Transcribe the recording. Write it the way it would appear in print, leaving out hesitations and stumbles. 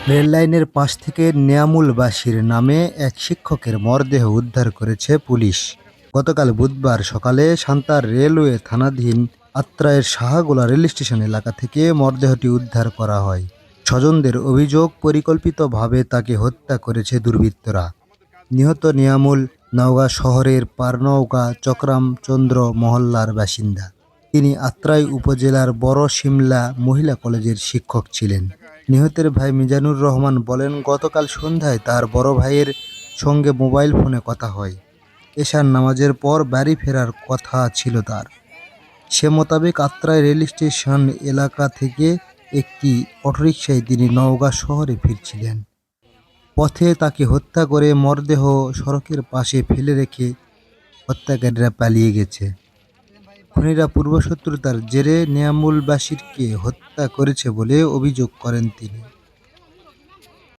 রেললাইনের পাশ থেকে নিয়ামুল বাশির নামে এক শিক্ষকের মরদেহ উদ্ধার করেছে পুলিশ। গতকাল বুধবার সকালে সান্তার রেলওয়ে থানাধীন আত্রাইয়ের শাহগোলা রেল স্টেশন এলাকা থেকে মরদেহটি উদ্ধার করা হয়। স্বজনদের অভিযোগ, পরিকল্পিতভাবে তাকে হত্যা করেছে দুর্বৃত্তরা। নিহত নিয়ামুল নওগাঁ শহরের পারনৌকা চক্রামচন্দ্র মহল্লার বাসিন্দা। তিনি আত্রাই উপজেলার বড় শিমলা মহিলা কলেজের শিক্ষক ছিলেন। নিহতের ভাই মিজানুর রহমান বলেন, গতকাল সন্ধ্যায় তার বড় ভাইয়ের সঙ্গে মোবাইল ফোনে কথা হয়। এশার নামাজের পর বাড়ি ফেরার কথা ছিল তার। সে মোতাবেক আত্রাই রেল স্টেশন এলাকা থেকে একটি অটোরিকশায় তিনি নওগাঁ শহরে ফিরছিলেন। পথে তাকে হত্যা করে মরদেহ সড়কের পাশে ফেলে রেখে হত্যাকারীরা পালিয়ে গেছে। খুনিরা পূর্বশত্রুতার জেরে নিয়ামুল বাশিরকে হত্যা করেছে বলে অভিযোগ করেন তিনি।